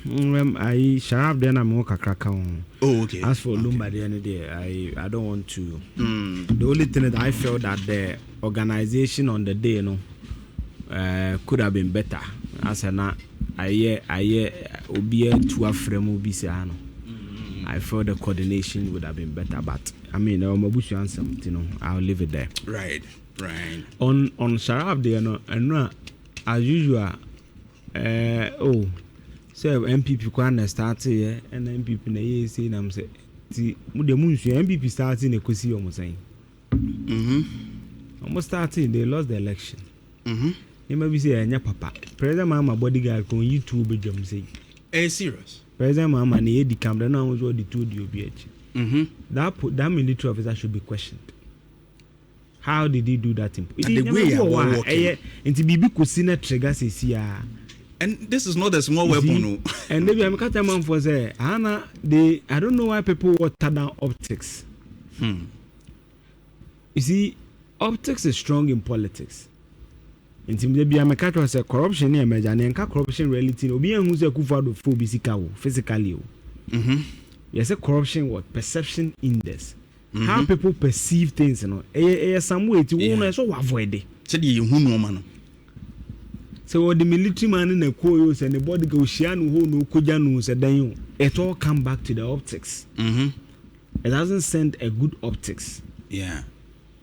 I sharp then I'm more kakaka. Oh, okay. As for Lumba, the end of the day, I don't want to. The only thing that I felt that the organization on the day, could have been better. As I Obia to a frame Ubisiano. I felt the coordination would have been better, but I mean, Mabushi answer, I'll leave it there. Right. On Sharab there, and as usual, so MPP can start here, and MPP na ye say na say, the MPP starting a kusi almost saying. Almost starting, they lost the election. You may be saying, Papa, President Mama bodyguard on YouTube, jump say. Serious. President Mama, and he decam, the now was what they told you, BH. That military officer should be questioned. How did he do that? The way I was walking. Into Bibi Kusina Trica says here. And this is not a small weapon. And maybe I'm cutting man for say, Hannah, I don't know why people water down optics. You see, optics is strong in politics. And maybe I'm a cat was a corruption near Major and corruption reality. Obi and who's a kufado physically. Yes, a corruption what perception index. How people perceive things, some way to so avoid it. Said you man. So the military man in the coils and the body goes shianu who no kujanu said then it all come back to the optics. It doesn't send a good optics. Yeah.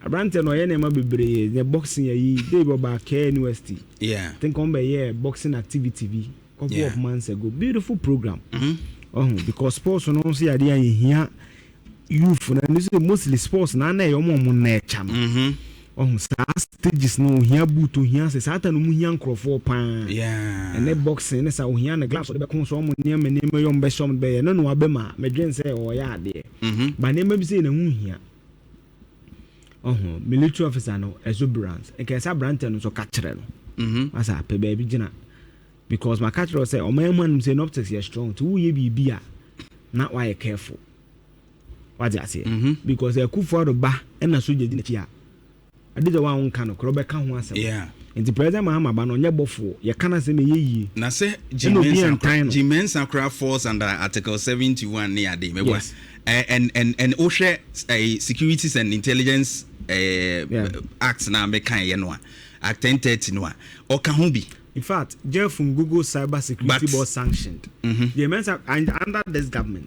Abrante no yene ma bebre the boxing yi dey go back university. Yeah. Think on be boxing activity couple of months ago. Beautiful program. Because sports no see ade an here youth na this is mostly sports na na your mom na echa. Stages no here boot to here say satan no mu here nkrofo pan. Yeah. And then boxing na say wo here na glass so be kon so mo ne me yom be shom be no no abema medwen say o ya ade. Ba ne ma bi say na hu here. Military officer no exuberance. E can say brand no so catchere no. Asa pe baby gina. Because my catcher say o man say optics is strong. To ye be a na why you careful. What I say? Because e ku for ba e na so je di na I did the one kind of Robert Canwas. Yeah. And the president Mahama ban on your bofo, you cannot say me ye. Na say Jimen's and craft force under Article 71 near the yes. And OSHA Securities and Intelligence Acts now make kind Act 1030 no. Or can be. In fact, Jeff from Google Cyber Security Board sanctioned. The men under this government,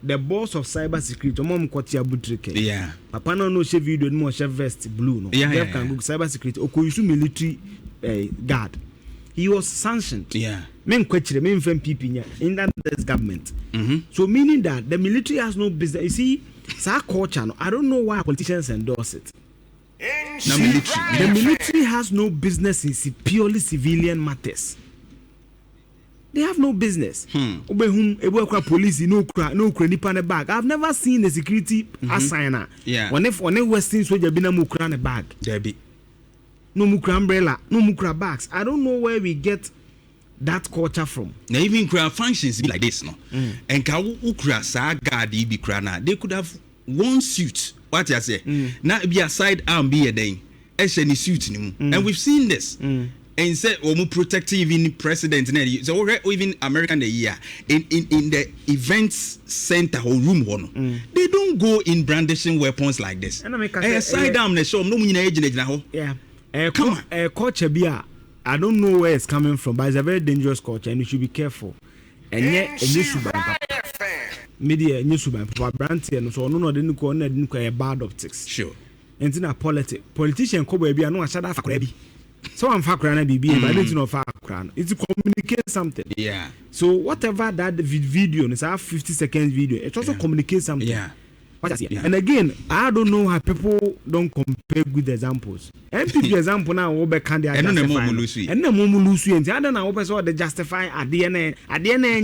the boss of cyber security, Mom Kotia Trica. Yeah. Papa no share video no share vest blue no. Jeff can Google cyber security. Okoyusu military guard. He was sanctioned. Yeah. Men question men from people in that this government. So meaning that the military has no business. You see, it's our culture. I don't know why politicians endorse it. The military has no business in purely civilian matters. They have no business. Police no bag. I've never seen a security assigner. Yeah. When Western soldier been a mukra bag. There be no mukra umbrella, no mukra bags. I don't know where we get that culture from. Now even crowd functions be like this, no. And ka ukra sa guard be krana. They could have one suit. What you say? Now be a side arm be a day. Any suit and we've seen this. And said protect even president so even American the year in the events center or room one. They don't go in brandishing weapons like this. And side arm the show no yeah. Come on. Culture be I don't know where it's coming from, but it's a very dangerous culture and you should be careful. And yet media news brand and so no didn't go a bad optics. Sure. And in a politician ko baby no ashada fakra bi. So I'm fakra na bibi but I don't know fakra. It's to communicate something. Yeah. So whatever that video is a 50 seconds video, it also communicates something. Yeah. And again, I don't know how people don't compare good examples. MPP example now we can they justify. And no more lusu and I don't know what they justify at the end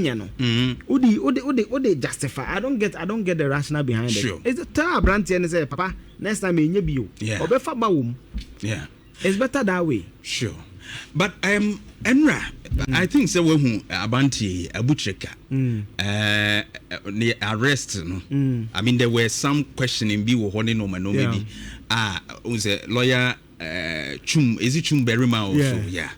you know. Udi justify. I don't get the rationale behind it. It's a tell brand and say papa next time in you. Yeah. Yeah. It's better that way. Sure. But Enra, I think so when Abanti Trica the arrest no. I mean there were some questioning be wo no maybe was a lawyer Chum is it Chum Berima also yeah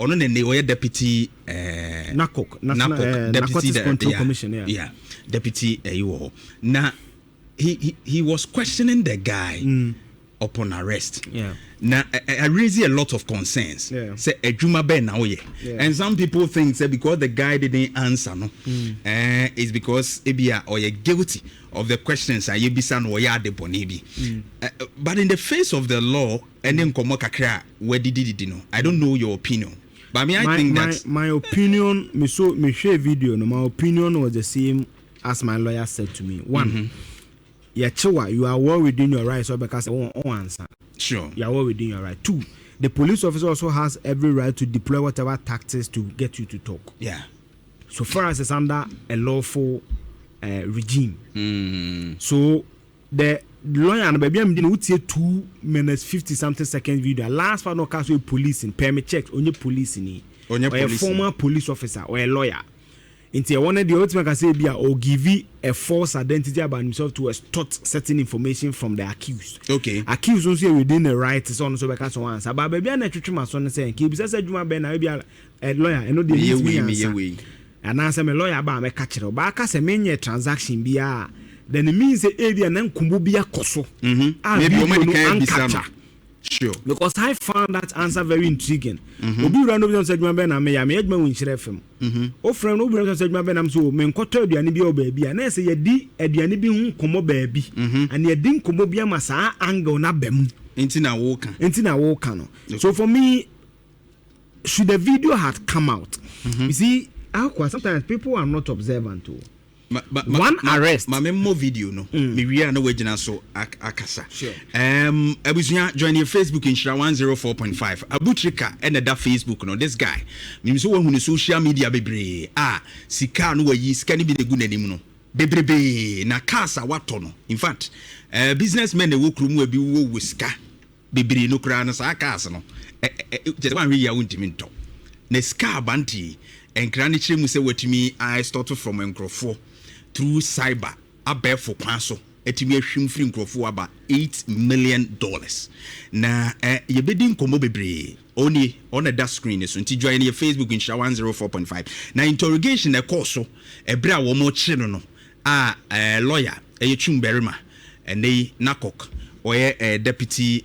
ono ne deputy NACOC, deputy Narcotics Control Commission, yeah, deputy now he was questioning the guy upon arrest. Yeah. Now I raise a lot of concerns. Yeah. Say Ejuma Ben now and some people think say because the guy didn't answer no, it's because ebia or you guilty of the questions and you be san or ya de bonibi. But in the face of the law and then komo kakra where did it know? I don't know your opinion. But I mean I think that my opinion me share video no, my opinion was the same as my lawyer said to me. One, you are well within your rights, so because I won't answer. Sure. You are well within your right. Two, the police officer also has every right to deploy whatever tactics to get you to talk. Yeah. So far as it's under a lawful regime. So the lawyer and baby I'm would say 2 minutes 50 something seconds video. Last part no case with police in permit checks only police in or a former police officer or a lawyer. Into one of the ultimate can say or give you a false identity about himself to extort certain information from the accused. Okay. Accused also within the right is on so because one answer. But baby na twetwe my son say keep say Juma Ben na be a lawyer and no dey me and answer me lawyer ba me ka kire ba ka say menye transaction bia then it means say e bia na nkumbu bia koso. Maybe o man can be some. Sure. Because I found that answer very intriguing. Obi run over said Juma Ben na me ya me adwuma won hire fam. O friend Obi run said Juma Ben am so me nkoto aduane bia o baabi a na say ye di aduane bi hu komo baabi and ye di komo bia ma saa angle na bam. Enti na wo kan no. So for me, should the video had come out, you see, sometimes people are not observant too. One arrest. My memo video no. Me we are no wagina so akasa. Sure. Abusuya join your Facebook in Nhyira 104.5. Abu Trica and that Facebook no. This guy. Me so when social media bebre. Sika no yi sika ni bi de gu nanim no. Bebrebe na kasa wato no. In fact, businessmen dey work room we bi wo sika. Bebre no kra na sa kasa no. Just one we ya untimi nto. Na sika abanti enkra ni kire mu se watimi I start from enkrofo through cyber abefo kwaso etimi ahwim free nkrofo aba $8 million na yebedi nkomo bebre oni on that screen so nti join your Facebook in Nhyira 104.5 na interrogation e course so ebra wo mo kire no lawyer chumberima and they NACOC or deputy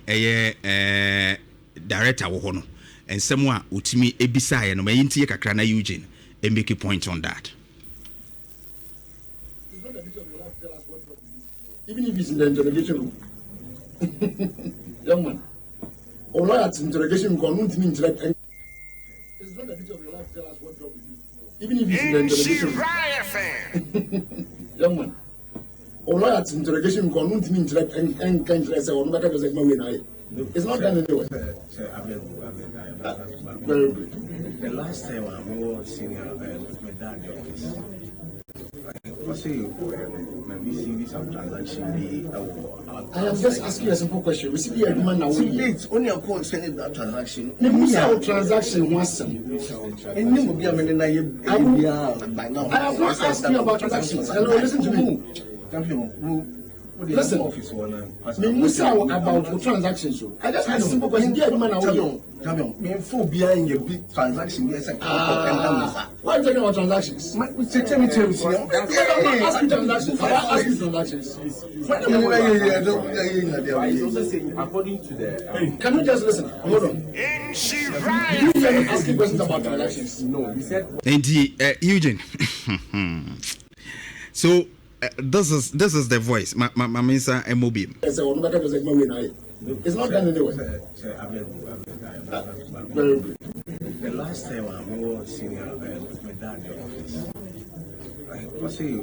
director wo ho no and someone utimi ebisa no mayintie kakra na Eugene and make a point on that. Even if it's in the interrogation room. Young man. Or lawyer's interrogation room can't interact. It's not the duty of your life to tell us what job we do. Even if it's in the interrogation room. Young man. Or lawyer's interrogation room can't interact and can't say, or no matter what way. It's not done anyway. Very good. The last time I was senior with my dad, I say, maybe see some transaction. I am just asking you a simple question. We see a woman now. It's only a call sending that transaction. The transaction was and you will be a man by now. I have not asked you about transactions. Hello, listen to me. Listen, about transactions. I just had a simple question. Dear woman, I will me full behind your big transaction. Yes, why are you talking about transactions? Tell me, transactions. According to the. Can you just listen? Hold on. Did you hear me asking questions about transactions? No, we said. Eugene. So. This is the voice. My Misa MOB. It's not done anyway. Very good. The last time I was senior with my dad in the office, I say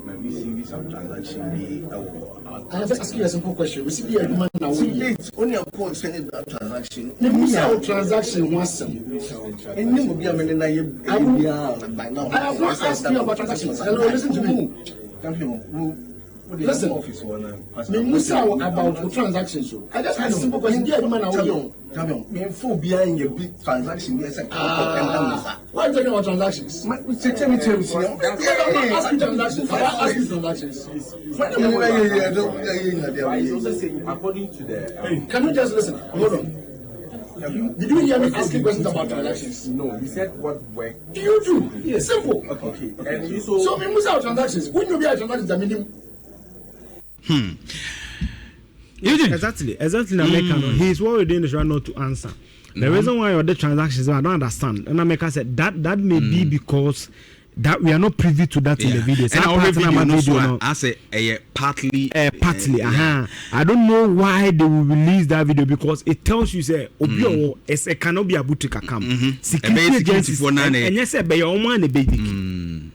maybe see some transaction. I have just asked you a simple question. We see a woman now. It's only a call sending that transaction. The transaction was and you will be a man by now. I have not asked you about transactions. Hello, listen to me. Listen, about transactions. I just had a simple question. Dear woman, I will me full behind your big transaction. Yes, why are you talking about transactions? Tell me, I'm asking transactions. I'm asking transactions. According to the. Can you just listen? Hold on. Did you hear me asking questions about transactions? No, you said what work. You do. Yes. Simple. Okay. And you so we must have transactions. When you be a transactions, I mean. Exactly. He is what we're doing is right not to answer. The reason why you're the transactions, I don't understand. And America said that may be because that we are not privy to that in the video. And our video I say partly. I don't know why they will release that video because it tells you say Obio is a cannot be a boutique account. Security agencies and yes, be your man a baby. And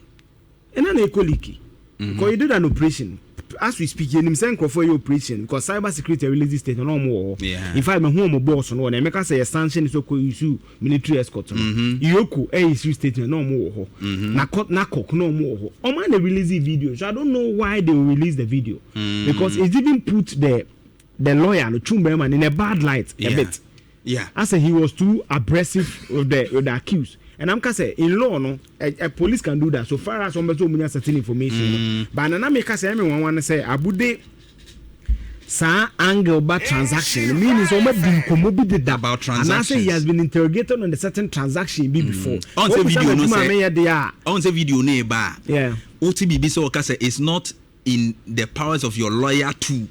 an equality. Because you did an operation. As we speak, you send for your operation because cyber security release state no more. In fact, my home boss no one make say a sanction is okay issue military escort. Yoku issue statement no more. Na cock no more. O man they release the video. So I don't know why they will release the video. Because it even put the lawyer no Chumberman in a bad light a bit. Yeah. I say he was too aggressive with the accused. And I'm say in law, no, a police can do that. So far as somebody told me certain information, but I make say everyone want to say abude sa angle about transaction. Meaning somebody did that about transactions. And I say he has been interrogated on the certain transaction before. On say video no say. On say video no ba. Yeah. OTBB so say it's not in the powers of your lawyer to.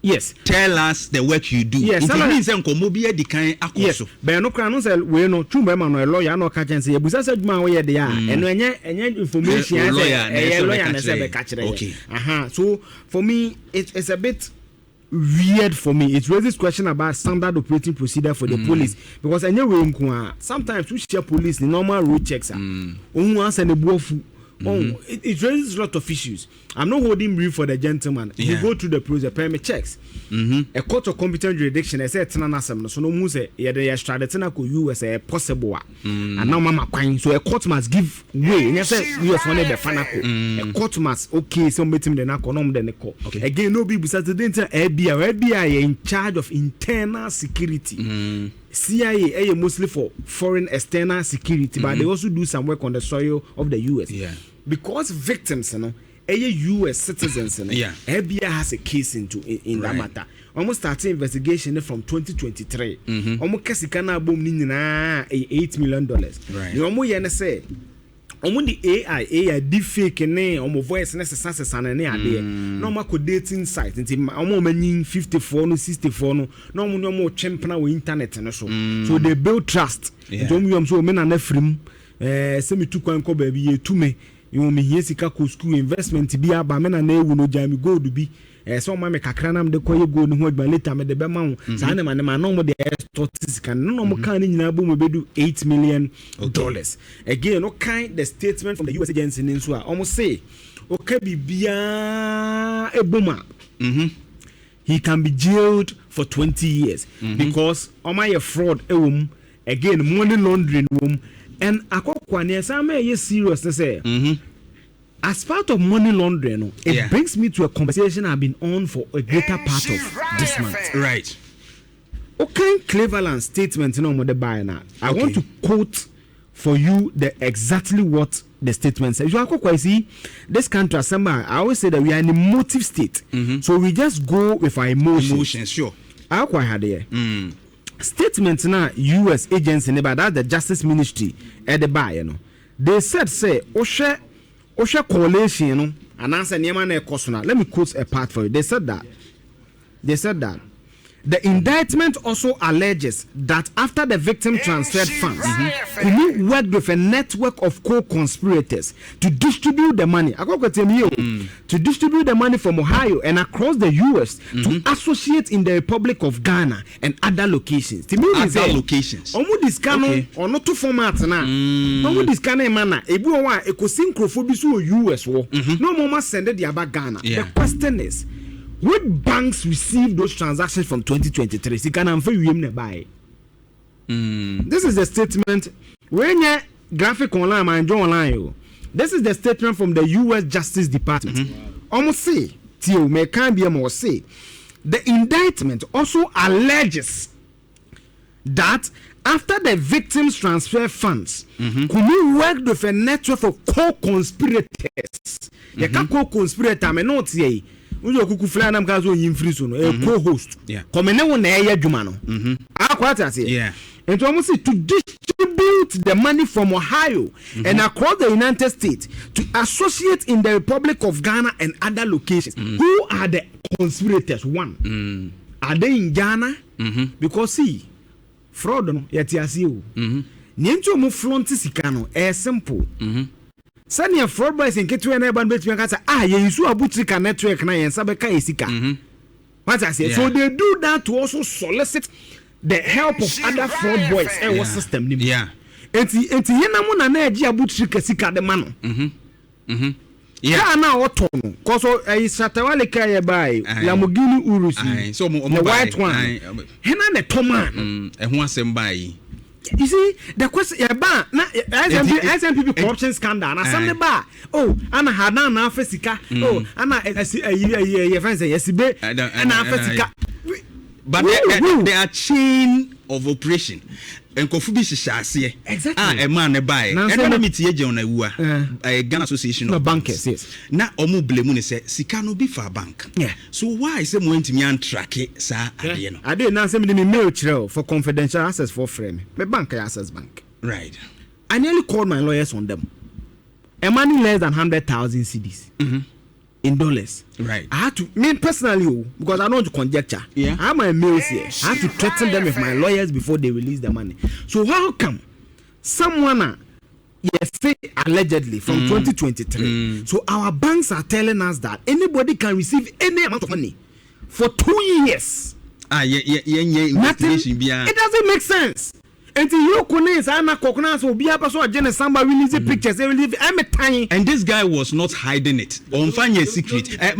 Yes. Tell us the work you do. Yes. It means nkomo bi di kan akoso. Yes. But no kra no say we no Chumba man no lawyer no ka chen say e busa say duma we dey ah. Eno enye information say lawyer na say be ka kire. Okay. So for me it's a bit weird for me. It raises question about standard operating procedure for the police because enye we nko sometimes we share police the normal road checks ohun answer ne buofu. It raises a lot of issues. I'm not holding brief for the gentleman. You go through the process, permit checks. A court of competent jurisdiction, I said, so no muse, the extradition could you as a possible. And now, Mama Quine, so a court must give way. And yes, you are one of the Fanaco. A court must, okay, so meet him the Naconom than the court. Again, no people said the FBI in charge of internal security. CIA mostly for foreign external security, but they also do some work on the soil of the US. Yeah. Because victims, US citizens, FBI has a case in that matter. Almost started investigation from 2023. Almost Casikana boom $8 million. Right. You almost say. The AI deepfake ne omo voice necessary ne ade no ma ko dating site nti omo manyin 54 no 64 no no omo chempna we internet no so they build trust nti omo so me na frim se me tu kwan ko ba bi yetume you me here sika ko school investment bi aba me na ewu no jami gold bi so ma me kakra na me de koye gold ho adba later me de be ma ho sa na ma no mo de statistics can no mo kan ni nyina bo mo bedu $8 million. Again, no kind the statement from the US agency in so almost say okay bibia eboma he can be jailed for 20 years because my fraud again money laundering and akokwa ne sama ye serious say as part of money laundering it brings me to a conversation I've been on for a greater part of this month. Right. Okay, Cleveland statement the buy now. I want to quote for you exactly what the statement says. You see, this country, I always say that we are in a emotive state, so we just go with our emotions. Emotions, sure. I quite had here. Statement now, U.S. agency, but that the Justice Ministry at the buy, they said, say, Osha coalition, and answer Niamane Kosuna. Let me quote a part for you. They said that. The indictment also alleges that after the victim transferred funds, Kumi worked with a network of co-conspirators to distribute the money. To distribute the money from Ohio and across the U.S. to associate in the Republic of Ghana and other locations. Other locations. This or not two formats now. This kind of manner. Ebuwa ecosynchrophobic U.S. No more send it about Ghana. The question is, what banks received those transactions from 2023? This is the statement. When you graphic online and join online, this is the statement from the U.S. Justice Department. Almost say, Tio, may can be more say, the indictment also alleges that after the victims transfer funds, Kumi worked with a network of co-conspirators. You can't co-conspirator, I not say. Uzo kukufla na mkazo yimfriso no co-host komene wo na eya dwuma no akwata ase And almost to distribute the money from Ohio and across the United States to associate in the Republic of Ghana and other locations. Who are the conspirators? One, are they in Ghana? Because see, fraud no yet yasio. Niento mu flaunt sikano simple. Sani a fraud boys in Ketu and Eban bet me kasa ye isu abutrika network na yen sabeka esika. What I say, so they do that to also solicit the help of other fraud boys and what system. Yeah. Enti yena mo na eji abutrika sika de mano. Yeah, now what on? Cause Satawale Kaya by Lamborghini Urus, so the white one. Hena the Toman, and one same by. You see, the question, SMPP corruption scandal, and some bar. Oh, Anna had an Africa. Oh, Anna, I see a friend say, yes, be an Africa. But they are chain of operation. And Kofubi Shashie. Exactly. A man buy. And let me tell you, a Ghana Association of Bankers. Yes. Now, Omu Blemuni said, Sikano be for a bank. Yeah. So why is someone to me and track it, sir? I didn't answer me mail trail for confidential access for frame. My bank access bank. Right. I nearly called my lawyers on them. A money less than 100,000 cedis. In dollars. Right. I had to, me personally, because I don't want to conjecture. Yeah. I have my mails here. I have to threaten them with my lawyers before they release the money. So how come someone, yes, say allegedly from 2023. So our banks are telling us that anybody can receive any amount of money for 2 years. Nothing. It doesn't make sense. And you so be a person somebody release pictures. They release and this guy was not hiding it. On find a secret. Exactly.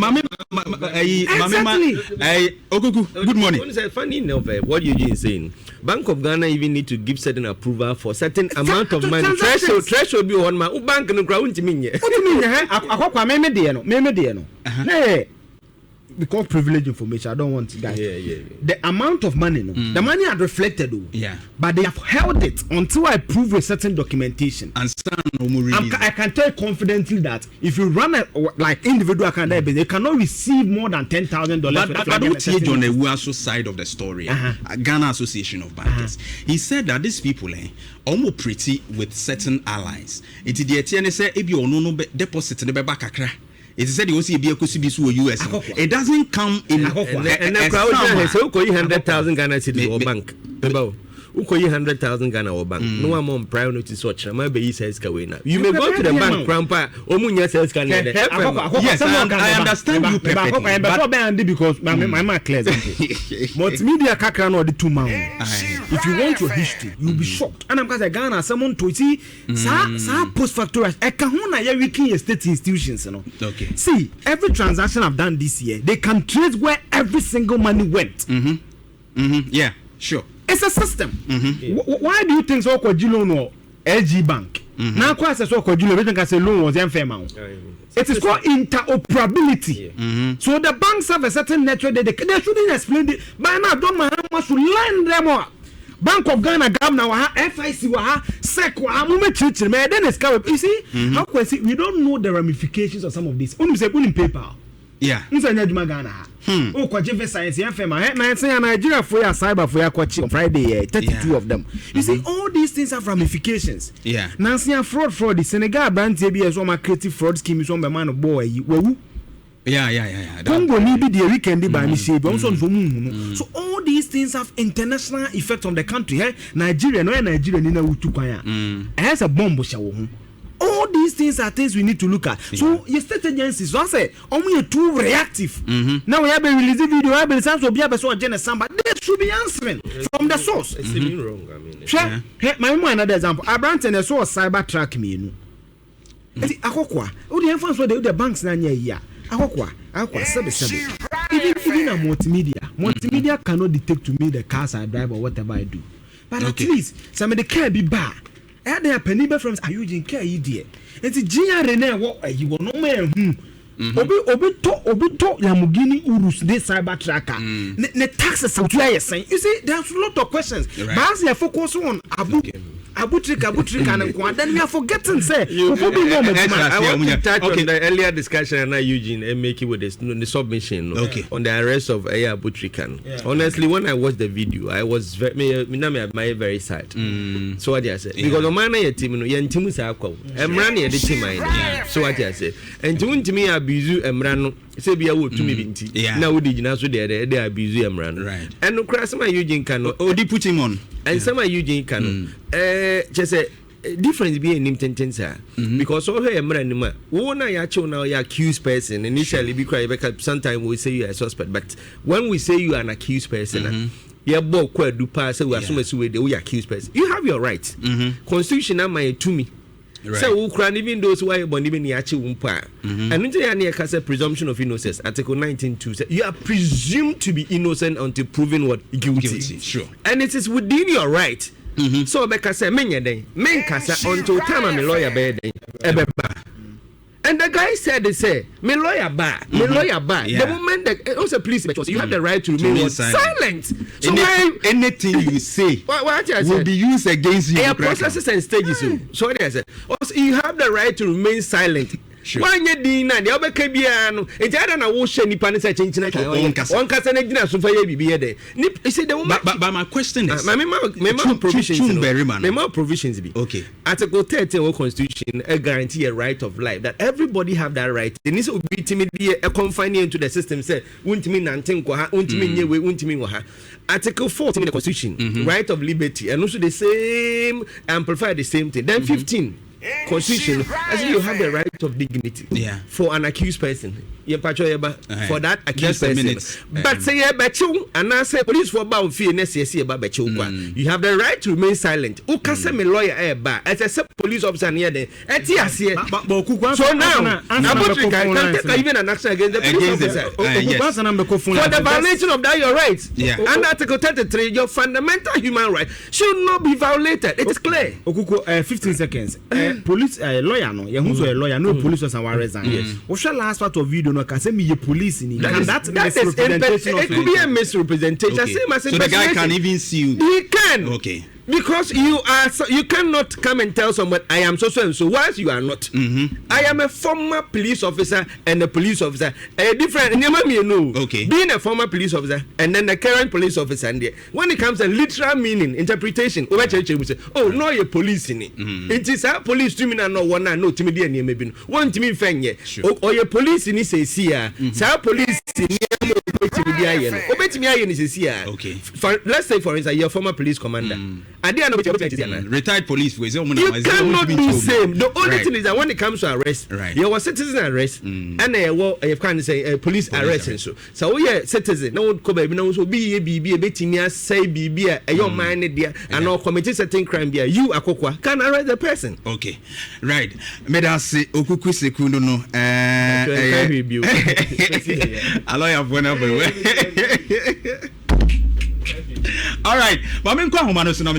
Good morning. It's funny enough, what you're saying. Bank of Ghana even need to give certain approval for certain amount of money. Threshold be on my bank and ground to me. What do you mean? Because privileged information, I don't want to guys. The amount of money, the money had reflected, but they have held it until I prove a certain documentation. And I can tell you confidently that if you run a like individual account, they cannot receive more than $10,000. But I don't see John Ewuaso side of the story. Ghana Association of Bankers. He said that these people almost pretty with certain allies. It is the TNS say if you no deposit in the back akra. It said you see a US. It doesn't come in and crowd so 100,000 Ghana cedis or bank. Uko 100,000 Ghana or bank. No one on prior notice watch. My baby says Kawena. You may go to the bank, Grandpa. Omunya says can yes, I understand you perfectly. But because my clear. Multimedia kakra no the 2 man. If you want your history, you'll be shocked. And I'm because Ghana someone to see sa post factorial. I can hona ya wiki state institutions, you know. Okay. See, every transaction I've done this year, they can trace where every single money went. Yeah, sure. It's a system. Why do you think so called loan or LG Bank? Now, quite so called loan, can say loan was unfair amount. It is called interoperability. So the banks have a certain network that they shouldn't explain it. By now, don't know how much to line them up. Bank of Ghana, Gabna, FIC, SEC, then it's covered. You see, how can we don't know the ramifications of some of this. Only say put in paper. Yeah. Oh, Kwajive science, Nigeria for your cyber for your Kwachi on Friday, 32 of them. You see, all these things have ramifications. Yeah. Nancy fraud, the Senegal brand TB as one creative fraud scheme is on the man of boy. Yeah. Congo maybe the weekend by mistake. So all these things have international effect on the country. Nigeria, no Nigeria, Nina Utukwaya. It has a bomb show. All these things are things we need to look at. So your state agencies, so I say, only too reactive. Now we have been releasing video, I have been saying so be able to generate but they should be answering from the source. It's wrong. I mean, my another example. Abranten saw cyber track me. Akokwa, who the influence what the banks na here. Akokwa, even a multimedia cannot detect to me the cars I drive or whatever I do. But at least some of the car be bad. They are penny from are you in care idiot? And the GRN what you will no man. Obi Lamborghini Urus de cyber tracker. The taxes out there saying. You see, there's a lot of questions. But as they focus on Abu abutrika and then we are forgetting say I want to touch on the earlier discussion and Eugene and make it with this the submission on the arrest of Abutrikan. Honestly, when I watched the video, I was very sad. So what I said, because the man I team team is alcohol. Emrani the team I so what I said, and to me abuse Emrano. Say be a wood to me binti. Now we did not so they abuse Emran. Right. And no crass my Eugene Cano. Oh, they put him on. And some Eugene Cano. Just a difference being in tendency because all her Emran, one I actually now you accused person initially because sometimes we say you are a suspect, but when we say you are an accused person, you both quite do pass we assume we accused person. You have your right. Constitution am I to me. Right. So Ukraine, even those who are born even umpa, and into the presumption of innocence, Article 19(2) you are presumed to be innocent until proven what guilty. Sure, and it is within your right. So because many day, men kasa until time I'm a lawyer bed. And the guy said, they say, me lawyer bar. The moment that also police, you have the right to remain silent. So anything you say will be used against you. Processes and stages. So I said, also you have the right to remain silent. Why you dina the other Kabiano? It's either na wash any panic change na one kasa na gina so for you be there. You see the woman. But my question is, my provisions be okay. Article 13 of Constitution guarantee a right of life that everybody have that right. They need to be timidly confined into the system. Say untimi nanten ko ha untimi nyewe untimi wo ha. Article 14 in the Constitution, right of liberty, and also the same amplify the same thing. Then 15. Constitution, as you have the right of dignity for an accused person. For that accused person. But say and I say police for about fear necessary about you have the right to remain silent. Who can say me lawyer as a police officer near there? So now can take even an action against the police officer for the violation of that your rights. And Article 33, your fundamental human right should not be violated. It is clear. 15 seconds. Police lawyer no who's a lawyer no police officer wa resign. What's the last part of video no can say me police in that misrepresentation. It could be a misrepresentation. So the guy can even sue you. He can. Okay. Because you cannot come and tell someone I am so and so once you are not. I am a former police officer and a police officer. A different okay. Being a former police officer and then the current police officer and when it comes to literal meaning, interpretation, we say, oh no you're police in it. It is our police to me no one no to me and maybe one to me fenye. Or your police in this is here. Our police okay. Let's say for instance you're a former police commander. Retired police you cannot do same. The only thing is that when it comes to arrest, you was citizen arrest and you can say police arrest so we citizen no one come no so be betimia say be your mind there and no committing certain crime there you akokwa can arrest the person. Okay, right. Me da say okuku sekundo no lawyer all right, but me kwa homa no so no